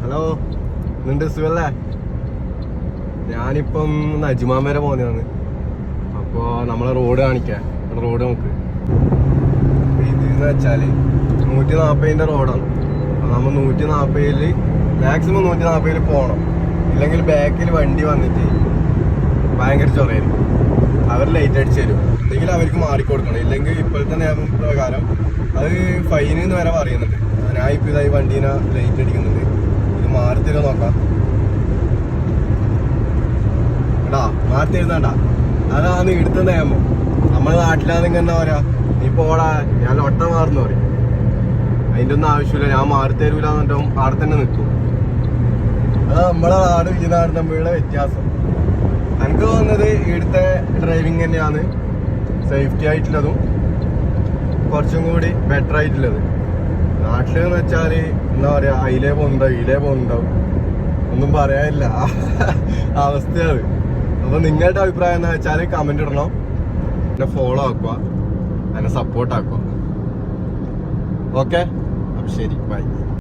Hello, ഇന്നുണ്ട് സുഖല്ലേ? ഞാനിപ്പം അജ്മാൻ വരെ പോകുന്നതാണ്. അപ്പോൾ നമ്മളെ റോഡ് കാണിക്കാം. റോഡ് നോക്ക്. ഇതെന്ന് വെച്ചാല് 140ന്റെ റോഡാണ്. നമ്മൾ 140 മാക്സിമം 140 പോകണം. ഇല്ലെങ്കിൽ ബാക്കിൽ വണ്ടി വന്നിട്ട് ഭയങ്കര ചൊറയായിരിക്കും. അവർ ലൈറ്റ് അടിച്ച് തരും. എന്തെങ്കിലും അവർക്ക് മാറിക്കൊടുക്കണം. ഇല്ലെങ്കിൽ ഇപ്പോഴത്തെ നിയമപ്രകാരം അത് ഫൈൻ എന്ന് വരെ പറയുന്നുണ്ട്. ഞാൻ ഇപ്പം ഇതായി വണ്ടീനെ ലൈറ്റ് അടിക്കുന്നുണ്ട്. ഇത് മാറിത്തരുമോ നോക്കാം. എടാ മാറിത്തരുന്നേട്ടാ, അതാണ് ഇവിടുത്തെ നിയമം. നമ്മുടെ നാട്ടിലാണെങ്കിൽ എന്താ പറയാ, നീ പോടാ ഞാൻ ഒട്ട മാറുന്നു പറയും. അതിൻ്റെ ഒന്നും ആവശ്യമില്ല. ഞാൻ മാറിത്തരൂല എന്നിട്ടും അവിടെ തന്നെ നിൽക്കും. അത് നമ്മളെ നാട് ഈ നാട് തമ്മിലുള്ള വ്യത്യാസം. എനിക്ക് തോന്നുന്നത് ഇവിടുത്തെ ഡ്രൈവിംഗ് തന്നെയാണ് സേഫ്റ്റി ആയിട്ടുള്ളതും കുറച്ചും കൂടി ബെറ്റർ ആയിട്ടുള്ളത്. നാട്ടിലെന്ന് വെച്ചാൽ എന്താ പറയാ, അതിലേ പോകുന്നുണ്ടാവും ഒന്നും പറയാനില്ല അവസ്ഥയാണ്. അപ്പൊ നിങ്ങളുടെ അഭിപ്രായം എന്താ വെച്ചാൽ കമന്റ് ഇടണം. എന്നെ ഫോളോ ആക്കുക, എന്നെ സപ്പോർട്ട് ആക്കുക. ഓക്കെ, അപ്പൊ ശരി, ബൈ.